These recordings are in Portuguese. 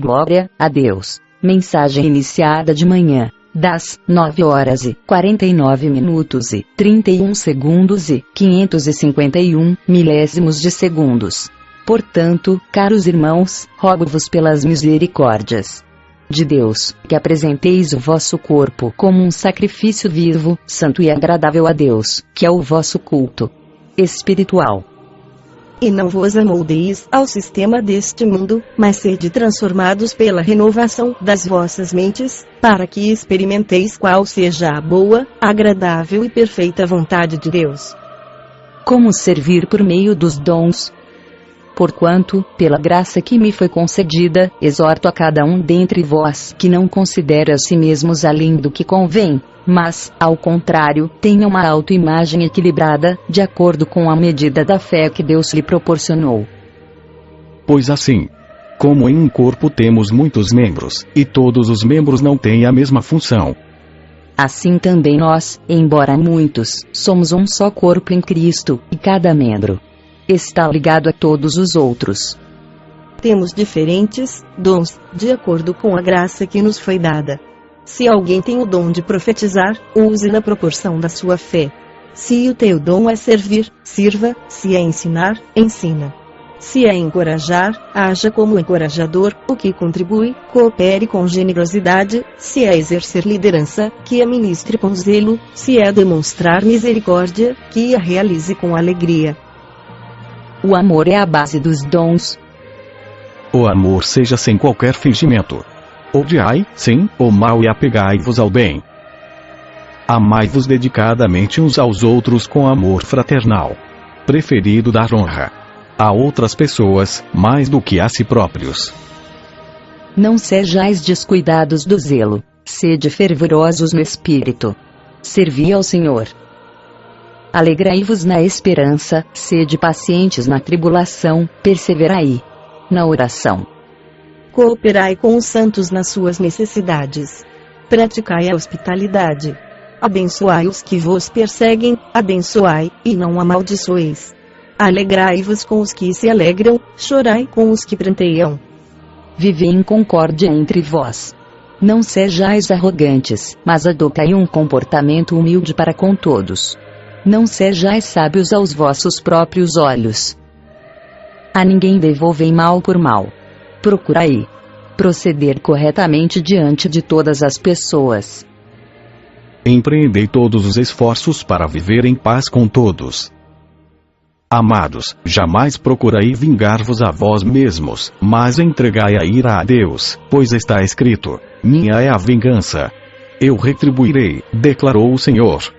glória a Deus. Mensagem iniciada de manhã, das 9h49 e 31 segundos e 551 milésimos de segundos. Portanto, caros irmãos, rogo-vos pelas misericórdias de Deus, que apresenteis o vosso corpo como um sacrifício vivo, santo e agradável a Deus, que é o vosso culto espiritual. E não vos amoldeis ao sistema deste mundo, mas sede transformados pela renovação das vossas mentes, para que experimenteis qual seja a boa, agradável e perfeita vontade de Deus. Como servir por meio dos dons? Porquanto, pela graça que me foi concedida, exorto a cada um dentre vós que não considere a si mesmos além do que convém, mas, ao contrário, tenha uma autoimagem equilibrada, de acordo com a medida da fé que Deus lhe proporcionou. Pois assim, como em um corpo temos muitos membros, e todos os membros não têm a mesma função, assim também nós, embora muitos, somos um só corpo em Cristo, e cada membro está ligado a todos os outros. Temos diferentes dons, de acordo com a graça que nos foi dada. Se alguém tem o dom de profetizar, use na proporção da sua fé. Se o teu dom é servir, sirva. Se é ensinar, ensina. Se é encorajar, haja como encorajador. O que contribui, coopere com generosidade. Se é exercer liderança, que a ministre com zelo. Se é demonstrar misericórdia, que a realize com alegria. O amor é a base dos dons. O amor seja sem qualquer fingimento. Odiai, sim, o mal e apegai-vos ao bem. Amai-vos dedicadamente uns aos outros com amor fraternal. Preferido dar honra a outras pessoas, mais do que a si próprios. Não sejais descuidados do zelo, sede fervorosos no espírito. Servi ao Senhor. Alegrai-vos na esperança, sede pacientes na tribulação, perseverai na oração. Cooperai com os santos nas suas necessidades. Praticai a hospitalidade. Abençoai os que vos perseguem, abençoai, e não amaldiçoeis. Alegrai-vos com os que se alegram, chorai com os que pranteiam. Vivei em concórdia entre vós. Não sejais arrogantes, mas adotai um comportamento humilde para com todos. Não sejais sábios aos vossos próprios olhos. A ninguém devolvei mal por mal. Procurai proceder corretamente diante de todas as pessoas. Empreendei todos os esforços para viver em paz com todos. Amados, jamais procurai vingar-vos a vós mesmos, mas entregai a ira a Deus, pois está escrito: minha é a vingança. Eu retribuirei, declarou o Senhor.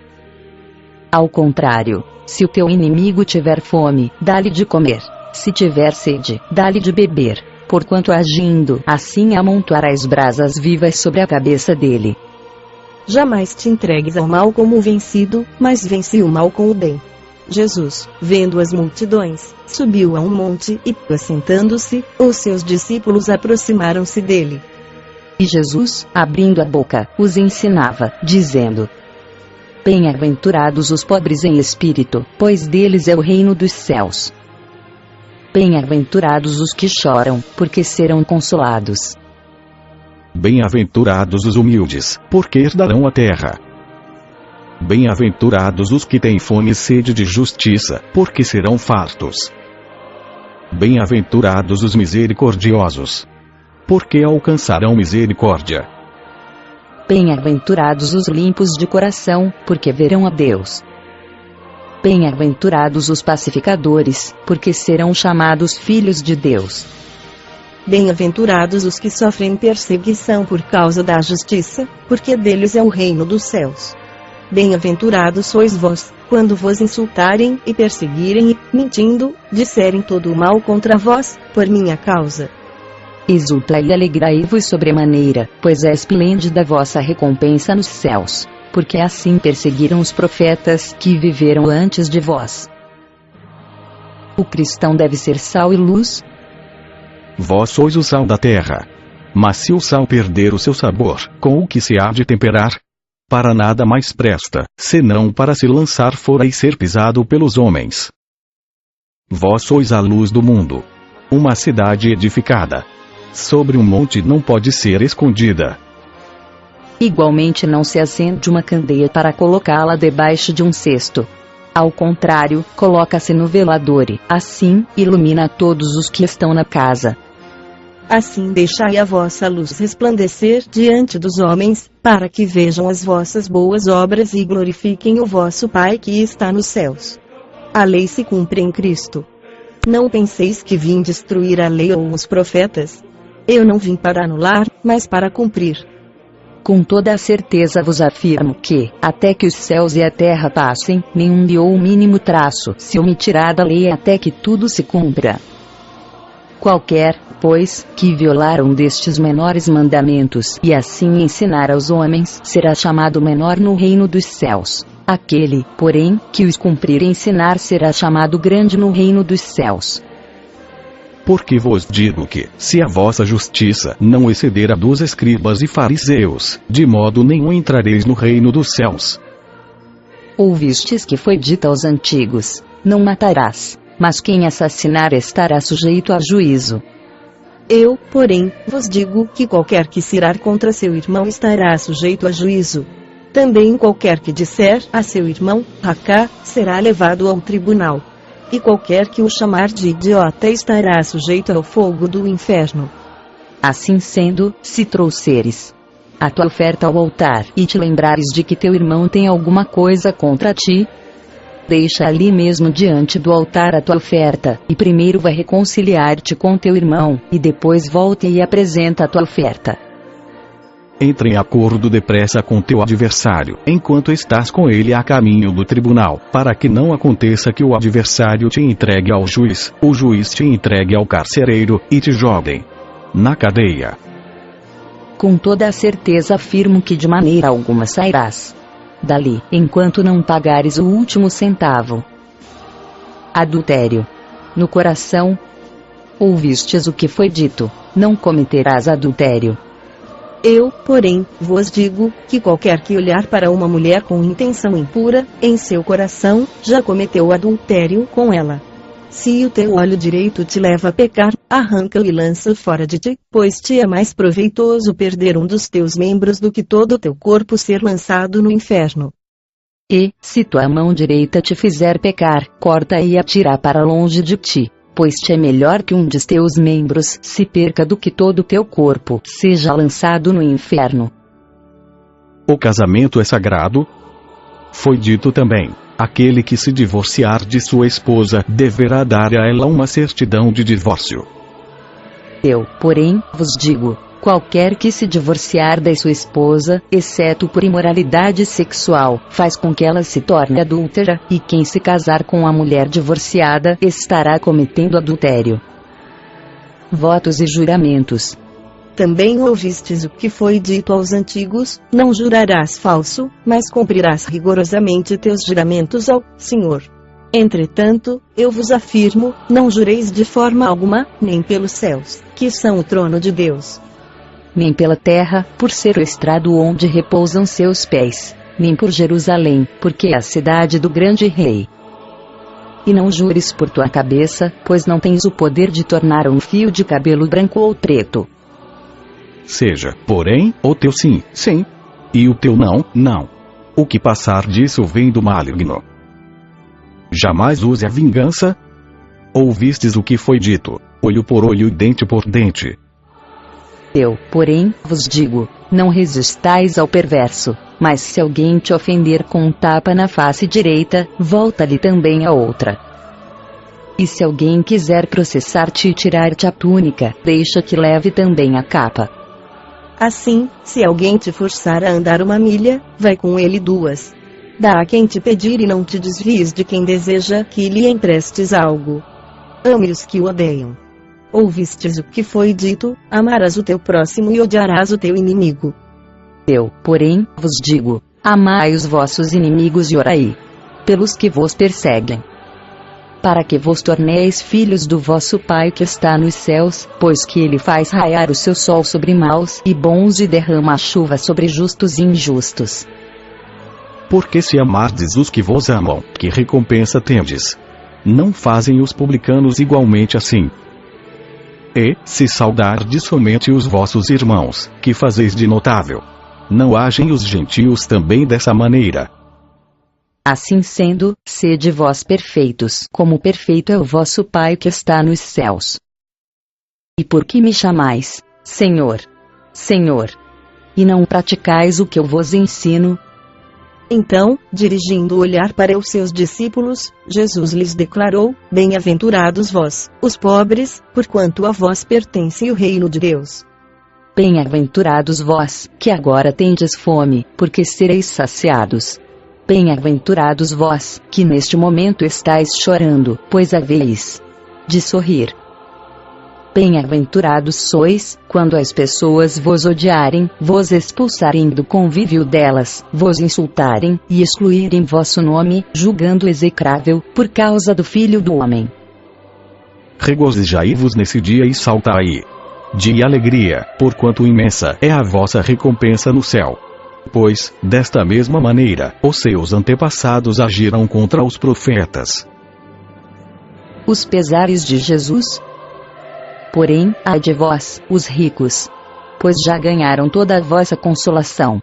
Ao contrário, se o teu inimigo tiver fome, dá-lhe de comer. Se tiver sede, dá-lhe de beber. Porquanto agindo assim amontoarás brasas vivas sobre a cabeça dele. Jamais te entregues ao mal como vencido, mas vence o mal com o bem. Jesus, vendo as multidões, subiu a um monte e, assentando-se, os seus discípulos aproximaram-se dele. E Jesus, abrindo a boca, os ensinava, dizendo: Bem-aventurados os pobres em espírito, pois deles é o reino dos céus. Bem-aventurados os que choram, porque serão consolados. Bem-aventurados os humildes, porque herdarão a terra. Bem-aventurados os que têm fome e sede de justiça, porque serão fartos. Bem-aventurados os misericordiosos, porque alcançarão misericórdia. Bem-aventurados os limpos de coração, porque verão a Deus. Bem-aventurados os pacificadores, porque serão chamados filhos de Deus. Bem-aventurados os que sofrem perseguição por causa da justiça, porque deles é o reino dos céus. Bem-aventurados sois vós, quando vos insultarem e perseguirem e, mentindo, disserem todo o mal contra vós, por minha causa. Exultai e alegrai-vos sobremaneira, pois é esplêndida a vossa recompensa nos céus, porque assim perseguiram os profetas que viveram antes de vós. O cristão deve ser sal e luz. Vós sois o sal da terra. Mas se o sal perder o seu sabor, com o que se há de temperar? Para nada mais presta, senão para se lançar fora e ser pisado pelos homens. Vós sois a luz do mundo. Uma cidade edificada sobre um monte não pode ser escondida. Igualmente não se acende uma candeia para colocá-la debaixo de um cesto. Ao contrário, coloca-se no velador e, assim, ilumina todos os que estão na casa. Assim deixai a vossa luz resplandecer diante dos homens, para que vejam as vossas boas obras e glorifiquem o vosso Pai que está nos céus. A lei se cumpre em Cristo. Não penseis que vim destruir a lei ou os profetas. Eu não vim para anular, mas para cumprir. Com toda a certeza vos afirmo que, até que os céus e a terra passem, nenhum ou o mínimo traço se omitirá da lei até que tudo se cumpra. Qualquer, pois, que violar um destes menores mandamentos e assim ensinar aos homens, será chamado menor no reino dos céus. Aquele, porém, que os cumprir e ensinar será chamado grande no reino dos céus. Porque vos digo que, se a vossa justiça não exceder a dos escribas e fariseus, de modo nenhum entrareis no reino dos céus. Ouvistes que foi dito aos antigos: não matarás, mas quem assassinar estará sujeito a juízo. Eu, porém, vos digo que qualquer que se irar contra seu irmão estará sujeito a juízo. Também qualquer que disser a seu irmão, racá, será levado ao tribunal. E qualquer que o chamar de idiota estará sujeito ao fogo do inferno. Assim sendo, se trouxeres a tua oferta ao altar e te lembrares de que teu irmão tem alguma coisa contra ti, deixa ali mesmo diante do altar a tua oferta, e primeiro vai reconciliar-te com teu irmão, e depois volta e apresenta a tua oferta. Entra em acordo depressa com teu adversário, enquanto estás com ele a caminho do tribunal, para que não aconteça que o adversário te entregue ao juiz, o juiz te entregue ao carcereiro, e te joguem na cadeia. Com toda a certeza afirmo que de maneira alguma sairás dali, enquanto não pagares o último centavo. Adultério. No coração. Ouvistes o que foi dito: não cometerás adultério. Eu, porém, vos digo, que qualquer que olhar para uma mulher com intenção impura, em seu coração, já cometeu adultério com ela. Se o teu olho direito te leva a pecar, arranca-o e lança-o fora de ti, pois te é mais proveitoso perder um dos teus membros do que todo o teu corpo ser lançado no inferno. E, se tua mão direita te fizer pecar, corta e atira para longe de ti. Pois te é melhor que um de teus membros se perca do que todo o teu corpo seja lançado no inferno. O casamento é sagrado? Foi dito também: aquele que se divorciar de sua esposa deverá dar a ela uma certidão de divórcio. Eu, porém, vos digo: qualquer que se divorciar da sua esposa, exceto por imoralidade sexual, faz com que ela se torne adúltera, e quem se casar com a mulher divorciada estará cometendo adultério. Votos e juramentos. Também ouvistes o que foi dito aos antigos: não jurarás falso, mas cumprirás rigorosamente teus juramentos ao Senhor. Entretanto, eu vos afirmo, não jureis de forma alguma, nem pelos céus, que são o trono de Deus, nem pela terra, por ser o estrado onde repousam seus pés, nem por Jerusalém, porque é a cidade do grande rei. E não jures por tua cabeça, pois não tens o poder de tornar um fio de cabelo branco ou preto. Seja, porém, o teu sim, sim, e o teu não, não. O que passar disso vem do maligno. Jamais use a vingança. Ouvistes o que foi dito: olho por olho e dente por dente. Eu, porém, vos digo: não resistais ao perverso, mas se alguém te ofender com um tapa na face direita, volta-lhe também a outra. E se alguém quiser processar-te e tirar-te a túnica, deixa que leve também a capa. Assim, se alguém te forçar a andar 1 milha, vai com ele 2. Dá a quem te pedir e não te desvies de quem deseja que lhe emprestes algo. Ame os que o odeiam. Ouvistes o que foi dito: amarás o teu próximo e odiarás o teu inimigo. Eu, porém, vos digo: amai os vossos inimigos e orai pelos que vos perseguem, para que vos torneis filhos do vosso Pai que está nos céus, pois que ele faz raiar o seu sol sobre maus e bons e derrama a chuva sobre justos e injustos. Porque se amardes os que vos amam, que recompensa tendes? Não fazem os publicanos igualmente assim? E, se saudardes somente os vossos irmãos, que fazeis de notável? Não agem os gentios também dessa maneira? Assim sendo, sede vós perfeitos, como perfeito é o vosso Pai que está nos céus. E por que me chamais, Senhor, Senhor, e não praticais o que eu vos ensino? Então, dirigindo o olhar para os seus discípulos, Jesus lhes declarou: Bem-aventurados vós, os pobres, porquanto a vós pertence o reino de Deus. Bem-aventurados vós, que agora tendes fome, porque sereis saciados. Bem-aventurados vós, que neste momento estáis chorando, pois haveis de sorrir. Bem-aventurados sois, quando as pessoas vos odiarem, vos expulsarem do convívio delas, vos insultarem, e excluírem vosso nome, julgando execrável, por causa do Filho do Homem. Regozijai-vos nesse dia e saltai de alegria, porquanto imensa é a vossa recompensa no céu. Pois, desta mesma maneira, os seus antepassados agiram contra os profetas. Os pesares de Jesus. Porém, ai de vós, os ricos, pois já ganharam toda a vossa consolação.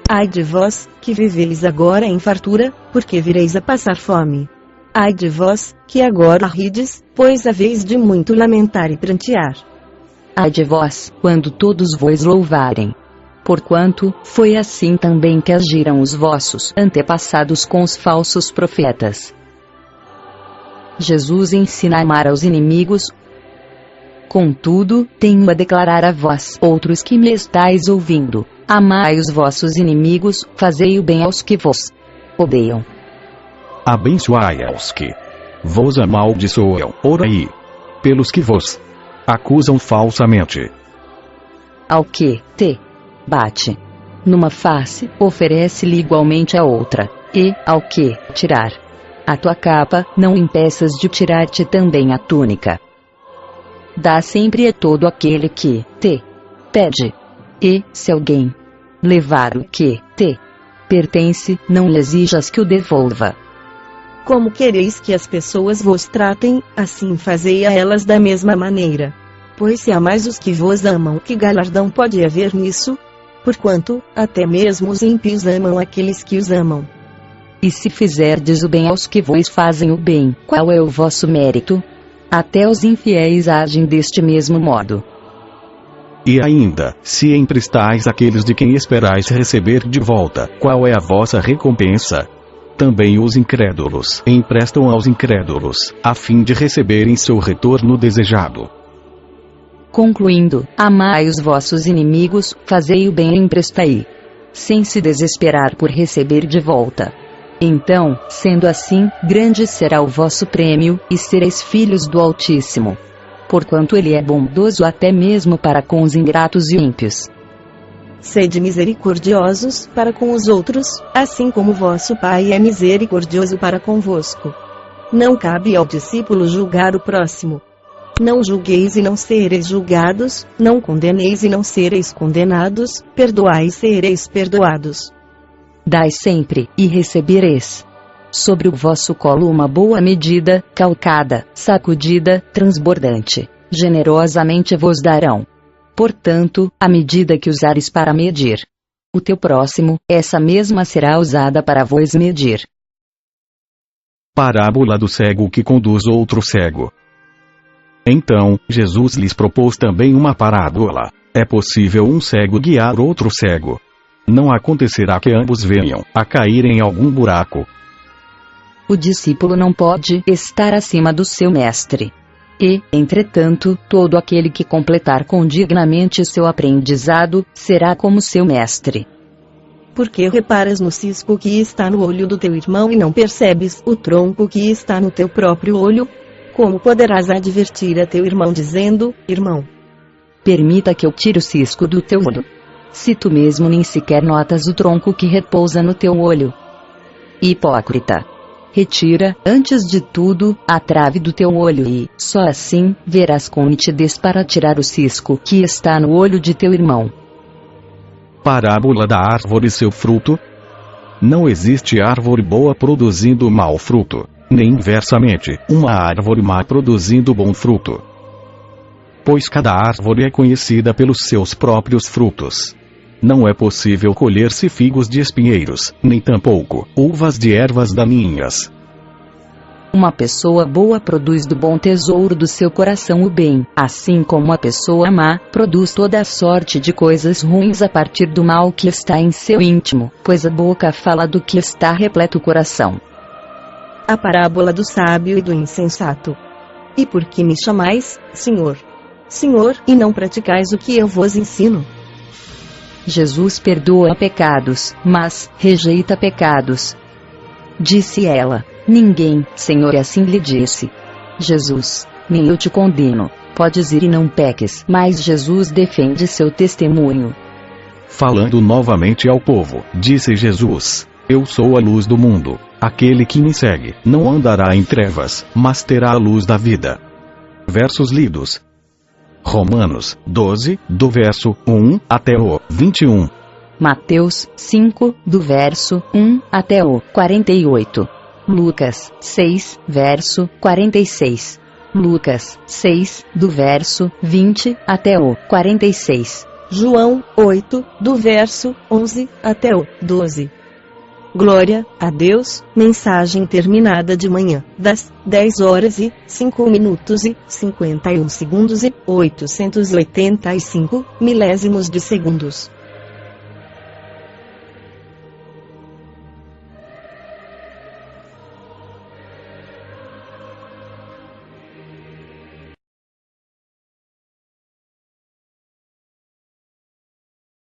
Ai de vós, que viveis agora em fartura, porque vireis a passar fome. Ai de vós, que agora rides, pois haveis de muito lamentar e prantear. Ai de vós, quando todos vos louvarem. Porquanto, foi assim também que agiram os vossos antepassados com os falsos profetas. Jesus ensina a amar aos inimigos. Contudo, tenho a declarar a vós, outros que me estáis ouvindo: amai os vossos inimigos, fazei o bem aos que vos odeiam. Abençoai aos que vos amaldiçoam, orai pelos que vos acusam falsamente. Ao que te bate numa face, oferece-lhe igualmente a outra, e, ao que tirar a tua capa, não impeças de tirar-te também a túnica. Dá sempre a todo aquele que te pede. E, se alguém levar o que te pertence, não lhe exijas que o devolva. Como quereis que as pessoas vos tratem, assim fazei a elas da mesma maneira. Pois se amais os que vos amam, que galardão pode haver nisso? Porquanto, até mesmo os ímpios amam aqueles que os amam. E se fizerdes o bem aos que vos fazem o bem, qual é o vosso mérito? Até os infiéis agem deste mesmo modo. E ainda, se emprestais àqueles de quem esperais receber de volta, qual é a vossa recompensa? Também os incrédulos emprestam aos incrédulos, a fim de receberem seu retorno desejado. Concluindo, amai os vossos inimigos, fazei o bem e emprestai, sem se desesperar por receber de volta. Então, sendo assim, grande será o vosso prêmio, e sereis filhos do Altíssimo. Porquanto ele é bondoso até mesmo para com os ingratos e ímpios. Sede misericordiosos para com os outros, assim como vosso Pai é misericordioso para convosco. Não cabe ao discípulo julgar o próximo. Não julgueis e não sereis julgados, não condeneis e não sereis condenados, perdoai e sereis perdoados. Dai sempre, e recebereis sobre o vosso colo uma boa medida, calcada, sacudida, transbordante. Generosamente vos darão. Portanto, a medida que usares para medir o teu próximo, essa mesma será usada para vos medir. Parábola do cego que conduz outro cego. Então, Jesus lhes propôs também uma parábola. É possível um cego guiar outro cego? Não acontecerá que ambos venham a cair em algum buraco. O discípulo não pode estar acima do seu mestre. E, entretanto, todo aquele que completar condignamente seu aprendizado, será como seu mestre. Por que reparas no cisco que está no olho do teu irmão e não percebes o tronco que está no teu próprio olho? Como poderás advertir a teu irmão dizendo: irmão, permita que eu tire o cisco do teu olho, se tu mesmo nem sequer notas o tronco que repousa no teu olho? Hipócrita! Retira, antes de tudo, a trave do teu olho e, só assim, verás com nitidez para tirar o cisco que está no olho de teu irmão. Parábola da árvore e seu fruto. Não existe árvore boa produzindo mau fruto, nem inversamente, uma árvore má produzindo bom fruto. pois cada árvore é conhecida pelos seus próprios frutos. Não é possível colher-se figos de espinheiros, nem tampouco uvas de ervas daninhas. Uma pessoa boa produz do bom tesouro do seu coração o bem, assim como a pessoa má produz toda a sorte de coisas ruins a partir do mal que está em seu íntimo, pois a boca fala do que está repleto o coração. A parábola do sábio e do insensato. E por que me chamais, Senhor, Senhor, e não praticais o que eu vos ensino? Jesus perdoa pecados, mas rejeita pecados. Disse ela: ninguém, Senhor, assim lhe disse. Jesus: nem eu te condeno, podes ir e não peques. Mas Jesus defende seu testemunho. Falando novamente ao povo, disse Jesus: eu sou a luz do mundo. Aquele que me segue, não andará em trevas, mas terá a luz da vida. Versos lidos. Romanos 12, do verso 1 até o 21. Mateus 5, do verso 1 até o 48. Lucas 6, verso 46. Lucas 6, do verso 20 até o 46. João 8, do verso 11 até o 12. Glória a Deus. Mensagem terminada de manhã, das 10h05 e 51 segundos e 885 milésimos de segundos.